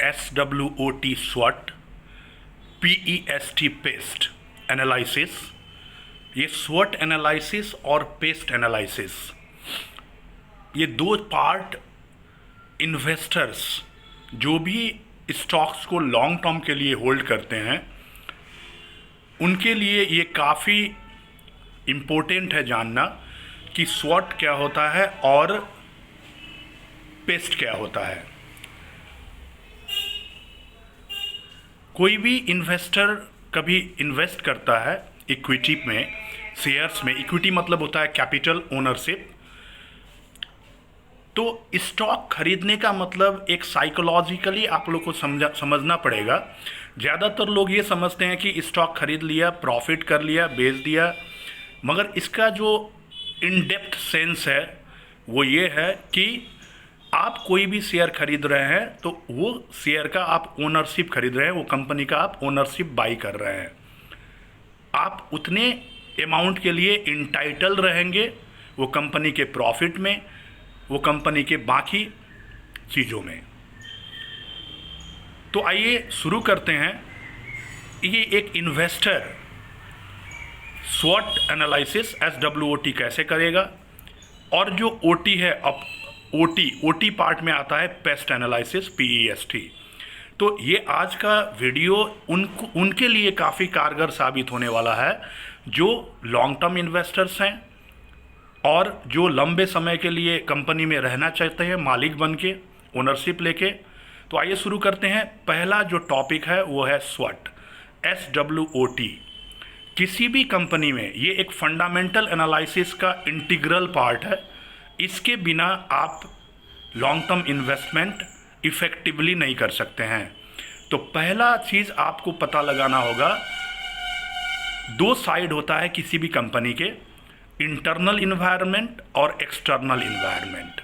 SWOT SWOT, PEST paste analysis. ये स्वॉट analysis और paste analysis, ये दो पार्ट इन्वेस्टर्स जो भी स्टॉक्स को लॉन्ग टर्म के लिए होल्ड करते हैं उनके लिए ये काफ़ी इम्पोर्टेंट है जानना कि स्वॉट क्या होता है और पेस्ट क्या होता है। कोई भी इन्वेस्टर कभी इन्वेस्ट करता है इक्विटी में, शेयर्स में। इक्विटी मतलब होता है कैपिटल ओनरशिप। तो स्टॉक खरीदने का मतलब एक साइकोलॉजिकली आप लोग को समझना पड़ेगा। ज़्यादातर लोग ये समझते हैं कि स्टॉक खरीद लिया, प्रॉफिट कर लिया, बेच दिया, मगर इसका जो इन डेप्थ सेंस है वो ये है कि आप कोई भी शेयर खरीद रहे हैं तो वो शेयर का आप ओनरशिप खरीद रहे हैं, वो कंपनी का आप ओनरशिप बाई कर रहे हैं। आप उतने अमाउंट के लिए इंटाइटल रहेंगे वो कंपनी के प्रॉफिट में, वो कंपनी के बाकी चीज़ों में। तो आइए शुरू करते हैं। ये एक इन्वेस्टर स्वॉट एनालिसिस SWOT कैसे करेगा, और जो OT है, अब OT पार्ट में आता है पेस्ट एनालिसिस PEST। तो ये आज का वीडियो उनके लिए काफ़ी कारगर साबित होने वाला है जो लॉन्ग टर्म इन्वेस्टर्स हैं और जो लंबे समय के लिए कंपनी में रहना चाहते हैं मालिक बन के, ओनरशिप लेके। तो आइए शुरू करते हैं। पहला जो टॉपिक है वो है स्वॉट SWOT। किसी भी कंपनी में ये एक फंडामेंटल एनालिसिस का इंटीग्रल पार्ट है। इसके बिना आप लॉन्ग टर्म इन्वेस्टमेंट इफ़ेक्टिवली नहीं कर सकते हैं। तो पहला चीज़ आपको पता लगाना होगा, दो साइड होता है किसी भी कंपनी के, इंटरनल इन्वायरमेंट और एक्सटर्नल इन्वायरमेंट।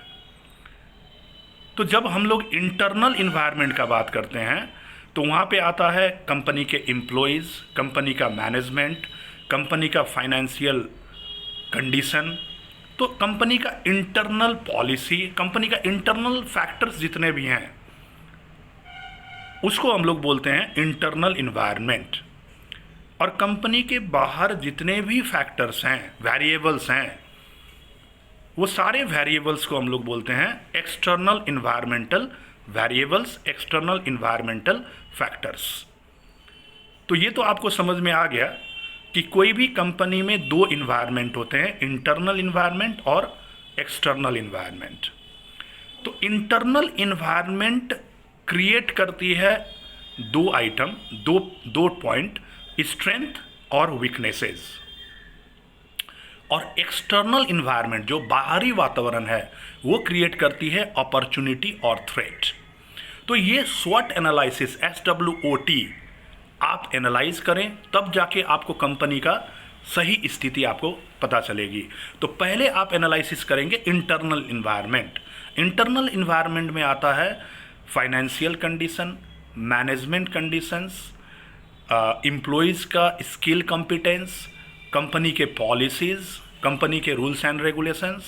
तो जब हम लोग इंटरनल इन्वायरमेंट का बात करते हैं तो वहाँ पे आता है कंपनी के एम्प्लॉइज़, कंपनी का मैनेजमेंट, कंपनी का फाइनेंशियल कंडीशन। तो कंपनी का इंटरनल पॉलिसी, कंपनी का इंटरनल फैक्टर्स जितने भी हैं उसको हम लोग बोलते हैं इंटरनल इन्वायरमेंट। और कंपनी के बाहर जितने भी फैक्टर्स हैं, वेरिएबल्स हैं, वो सारे वेरिएबल्स को हम लोग बोलते हैं external environmental variables, external environmental factors. तो ये तो आपको समझ में आ गया कि कोई भी कंपनी में दो इन्वायरमेंट होते हैं, इंटरनल इन्वायरमेंट और एक्सटर्नल इन्वायरमेंट। तो इंटरनल इन्वायरमेंट क्रिएट करती है दो आइटम, दो पॉइंट, स्ट्रेंथ और वीकनेसेस। और एक्सटर्नल इन्वायरमेंट जो बाहरी वातावरण है वो क्रिएट करती है अपॉर्चुनिटी और थ्रेट। तो ये स्वॉट एनालिसिस SWOT आप एनालाइज करें तब जाके आपको कंपनी का सही स्थिति आपको पता चलेगी। तो पहले आप एनालिसिस करेंगे इंटरनल इन्वायरमेंट। इंटरनल इन्वायरमेंट में आता है financial condition, management conditions, employees का स्किल कॉम्पिटेंस, कंपनी के पॉलिसीज़, कंपनी के रूल्स एंड रेगुलेशंस,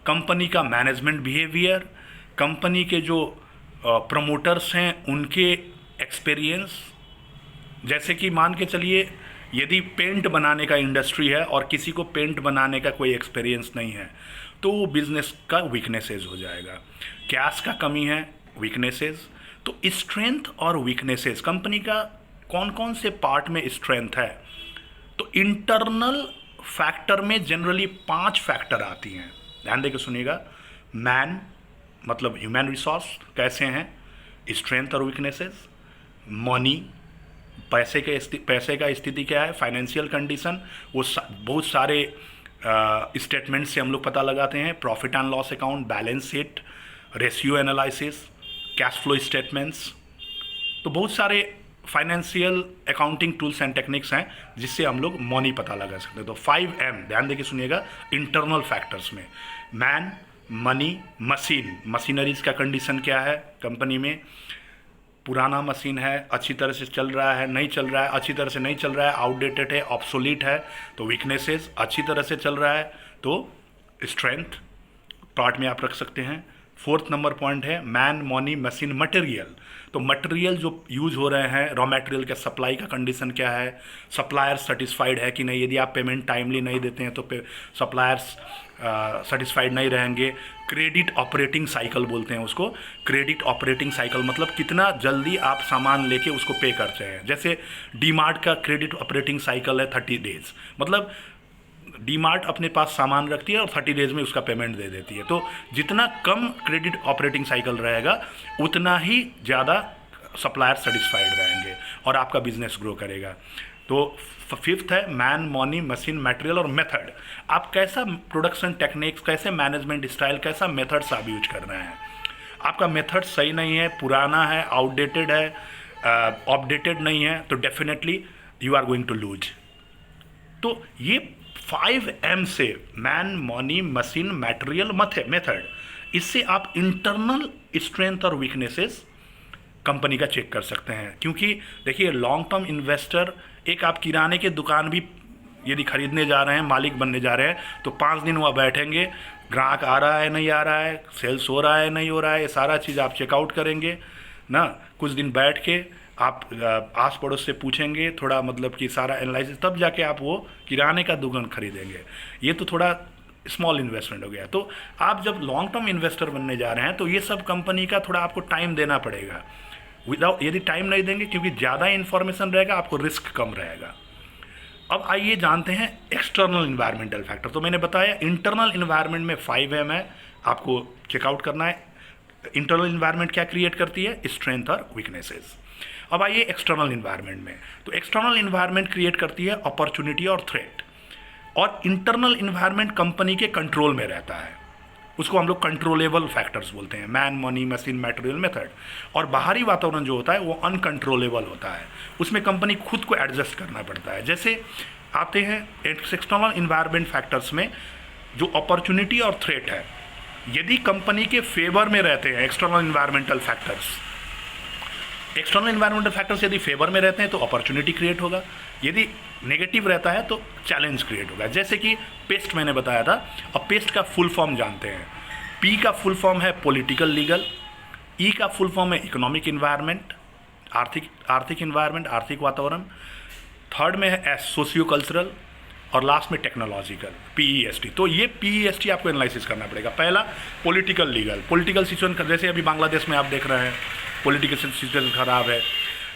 कंपनी का मैनेजमेंट बिहेवियर, कंपनी के जो प्रमोटर्स हैं उनके एक्सपीरियंस। जैसे कि मान के चलिए यदि पेंट बनाने का इंडस्ट्री है और किसी को पेंट बनाने का कोई एक्सपीरियंस नहीं है तो वो बिजनेस का वीकनेसेस हो जाएगा। कैश का कमी है, वीकनेसेस। तो स्ट्रेंथ और वीकनेसेस, कंपनी का कौन कौन से पार्ट में स्ट्रेंथ है। तो इंटरनल फैक्टर में जनरली 5 फैक्टर आती हैं, ध्यान देकर सुनिएगा। मैन मतलब ह्यूमन रिसोर्स कैसे हैं, स्ट्रेंथ और वीकनेसेस। मनी, पैसे का स्थिति क्या है, फाइनेंशियल कंडीशन, वो बहुत सारे स्टेटमेंट से हम लोग पता लगाते हैं। Profit and loss account, balance sheet, ratio analysis, cash flow statements. तो बहुत सारे financial accounting tools and techniques हैं जिससे हम लोग मनी पता लगा सकते हैं। तो 5M ध्यान देके सुनिएगा इंटरनल फैक्टर्स में। मैन, मनी, मशीन, मशीनरीज का कंडीशन क्या है कंपनी में, पुराना मशीन है, अच्छी तरह से चल रहा है, नहीं चल रहा है, अच्छी तरह से नहीं चल रहा है, आउटडेटेड है, ऑब्सोलीट है। तो वीकनेसेस, अच्छी तरह से चल रहा है तो स्ट्रेंथ पार्ट में आप रख सकते हैं। फोर्थ नंबर पॉइंट है मैन मनी मशीन मटेरियल। तो मटेरियल जो यूज हो रहे हैं, रॉ मटेरियल के सप्लाई का कंडीशन क्या है, सप्लायर सेटिस्फाइड है कि नहीं। यदि आप पेमेंट टाइमली नहीं देते हैं तो सप्लायर्स सेटिस्फाइड नहीं रहेंगे। क्रेडिट ऑपरेटिंग साइकिल बोलते हैं उसको। क्रेडिट ऑपरेटिंग साइकिल मतलब कितना जल्दी आप सामान लेके उसको पे करते हैं। जैसे डीमार्ट का क्रेडिट ऑपरेटिंग साइकिल है 30 डेज, मतलब डीमार्ट अपने पास सामान रखती है और 30 डेज में उसका पेमेंट दे देती है। तो जितना कम क्रेडिट ऑपरेटिंग साइकिल रहेगा उतना ही ज़्यादा सप्लायर सेटिस्फाइड रहेंगे और आपका बिजनेस ग्रो करेगा। तो फिफ्थ है मैन मनी मशीन मटेरियल और मेथड। आप कैसा प्रोडक्शन टेक्निक्स, कैसे मैनेजमेंट स्टाइल, कैसा मेथड्स आप यूज कर रहे हैं। आपका मेथड सही नहीं है, पुराना है, आउटडेटेड है, अपडेटेड नहीं है, तो definitely you are going to lose. तो ये 5M से man money machine material method, इससे आप इंटरनल स्ट्रेंथ और वीकनेसेस कंपनी का चेक कर सकते हैं। क्योंकि देखिए लॉन्ग टर्म इन्वेस्टर, एक आप किराने की दुकान भी यदि खरीदने जा रहे हैं, मालिक बनने जा रहे हैं, तो 5 दिन वहाँ बैठेंगे, ग्राहक आ रहा है नहीं आ रहा है, सेल्स हो रहा है नहीं हो रहा है, ये सारा चीज़ आप चेकआउट करेंगे ना। कुछ दिन बैठ के आप आस पड़ोस से पूछेंगे, थोड़ा मतलब कि सारा एनालिसिस, तब जाके आप वो किराने का दुकान खरीदेंगे। ये तो थोड़ा स्मॉल इन्वेस्टमेंट हो गया। तो आप जब लॉन्ग टर्म इन्वेस्टर बनने जा रहे हैं तो ये सब कंपनी का थोड़ा आपको टाइम देना पड़ेगा। विदाउट, यदि टाइम नहीं देंगे, क्योंकि ज़्यादा इन्फॉर्मेशन रहेगा, आपको रिस्क कम रहेगा। अब आइए जानते हैं एक्सटर्नल इन्वायरमेंटल फैक्टर। तो मैंने बताया इंटरनल इन्वायरमेंट में 5M है, आपको चेकआउट करना है। इंटरनल इन्वायरमेंट क्या क्रिएट करती है, स्ट्रेंथ और वीकनेसेस। अब आइए एक्सटर्नल इन्वायरमेंट में। तो एक्सटर्नल इन्वायरमेंट क्रिएट करती है अपॉर्चुनिटी और थ्रेट। और इंटरनल इन्वायरमेंट कंपनी के कंट्रोल में रहता है, उसको हम लोग कंट्रोलेबल फैक्टर्स बोलते हैं, man money machine material method. और बाहरी वातावरण जो होता है वो अनकंट्रोलेबल होता है, उसमें कंपनी खुद को एडजस्ट करना पड़ता है। जैसे आते हैं एक्सटर्नल इन्वायरमेंट फैक्टर्स में, जो अपॉर्चुनिटी और थ्रेट है, यदि कंपनी के फेवर में रहते हैं external environmental factors, external environmental factors यदि फेवर में रहते हैं तो अपॉर्चुनिटी क्रिएट होगा, यदि नेगेटिव रहता है तो चैलेंज क्रिएट होगा। जैसे कि पेस्ट मैंने बताया था। अब पेस्ट का फुल फॉर्म जानते हैं। पी का फुल फॉर्म है पॉलिटिकल लीगल, ई का फुल फॉर्म है इकोनॉमिक इन्वायरमेंट, आर्थिक इन्वायरमेंट, आर्थिक वातावरण। थर्ड में है एस सोशियो कल्चरल, और लास्ट में टेक्नोलॉजिकल, PEST। तो ये PEST आपको एनालिसिस करना पड़ेगा। पहला पॉलिटिकल लीगल, पॉलिटिकल सिचुएशन, जैसे अभी बांग्लादेश में आप देख रहे हैं पॉलिटिकल सिचुएशन खराब है।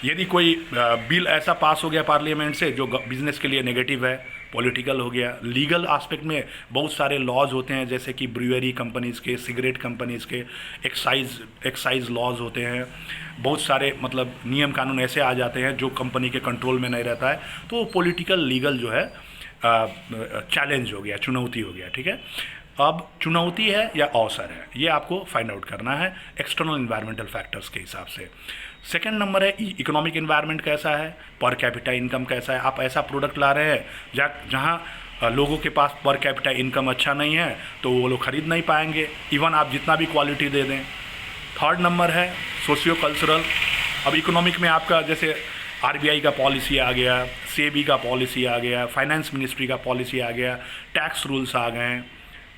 यदि कोई बिल ऐसा पास हो गया पार्लियामेंट से जो बिजनेस के लिए नेगेटिव है, पॉलिटिकल हो गया। लीगल एस्पेक्ट में बहुत सारे लॉज होते हैं, जैसे कि ब्रूअरी कंपनीज़ के, सिगरेट कंपनीज़ के, एक्साइज लॉज होते हैं। बहुत सारे मतलब नियम कानून ऐसे आ जाते हैं जो कंपनी के कंट्रोल में नहीं रहता है, तो पॉलिटिकल लीगल जो है चैलेंज हो गया, चुनौती हो गया। ठीक है, अब चुनौती है या अवसर है, ये आपको फाइंड आउट करना है एक्सटर्नल इन्वायरमेंटल फैक्टर्स के हिसाब से। सेकंड नंबर है इकोनॉमिक इन्वायरमेंट कैसा है, पर कैपिटा इनकम कैसा है। आप ऐसा प्रोडक्ट ला रहे हैं जहाँ लोगों के पास पर कैपिटा इनकम अच्छा नहीं है, तो वो लोग खरीद नहीं पाएंगे, इवन आप जितना भी क्वालिटी दे दें। थर्ड नंबर है सोशियो कल्चरल। अब इकोनॉमिक में आपका जैसे RBI का पॉलिसी आ गया, SEBI का पॉलिसी आ गया, फाइनेंस मिनिस्ट्री का पॉलिसी आ गया, टैक्स रूल्स आ गए हैं,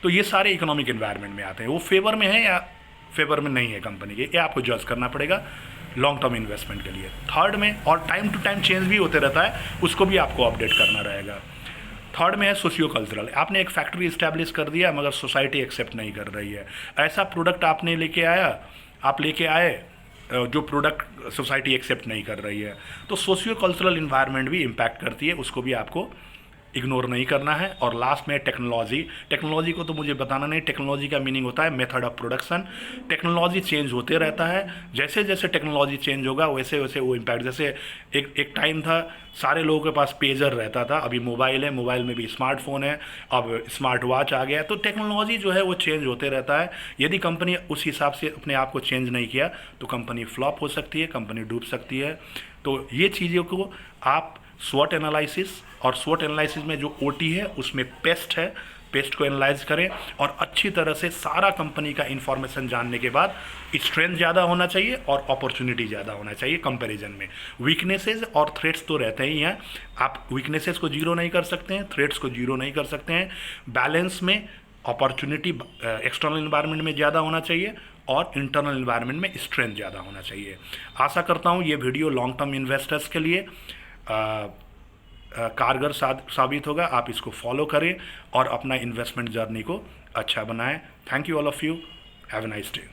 तो ये सारे इकोनॉमिक इन्वायरमेंट में आते हैं। वो फेवर में है या फेवर में नहीं है कंपनी के, ये आपको जज करना पड़ेगा लॉन्ग टर्म इन्वेस्टमेंट के लिए। थर्ड में, और टाइम टू टाइम चेंज भी होते रहता है, उसको भी आपको अपडेट करना रहेगा। थर्ड में है सोशियो कल्चरल। आपने एक फैक्ट्री इस्टेब्लिश कर दिया मगर सोसाइटी एक्सेप्ट नहीं कर रही है। ऐसा प्रोडक्ट आपने लेके आए जो प्रोडक्ट सोसाइटी एक्सेप्ट नहीं कर रही है, तो सोशियो कल्चरल इन्वायरमेंट भी इम्पैक्ट करती है, उसको भी आपको इग्नोर नहीं करना है। और लास्ट में टेक्नोलॉजी। टेक्नोलॉजी को तो मुझे बताना नहीं, टेक्नोलॉजी का मीनिंग होता है method of production. Technology change होते रहता है, जैसे जैसे टेक्नोलॉजी चेंज होगा वैसे वैसे वो इम्पैक्ट। जैसे एक टाइम था सारे लोगों के पास पेजर रहता था, अभी मोबाइल है, मोबाइल में भी स्मार्टफोन है, अब स्मार्ट वॉच आ गया। तो टेक्नोलॉजी जो है वो चेंज होते रहता है। यदि कंपनी उस हिसाब से अपने आप को चेंज नहीं किया तो कंपनी फ्लॉप हो सकती है, कंपनी डूब सकती है। तो ये चीज़ों को आप स्वॉट एनालिसिस, और स्वॉट एनालिसिस में जो OT है उसमें पेस्ट है, पेस्ट को एनालाइज करें और अच्छी तरह से सारा कंपनी का इन्फॉर्मेशन जानने के बाद स्ट्रेंथ ज़्यादा होना चाहिए और अपॉर्चुनिटी ज़्यादा होना चाहिए कंपैरिजन में। वीकनेसेस और थ्रेट्स तो रहते ही हैं, आप वीकनेसेस को जीरो नहीं कर सकते हैं, थ्रेट्स को जीरो नहीं कर सकते हैं। बैलेंस में अपॉर्चुनिटी एक्सटर्नल इन्वायरमेंट में ज़्यादा होना चाहिए और इंटरनल इन्वायरमेंट में स्ट्रेंथ ज़्यादा होना चाहिए। आशा करता हूँ ये वीडियो लॉन्ग टर्म इन्वेस्टर्स के लिए कारगर साबित होगा। आप इसको फॉलो करें और अपना इन्वेस्टमेंट जर्नी को अच्छा बनाएं। Thank you all of you. Have a nice day.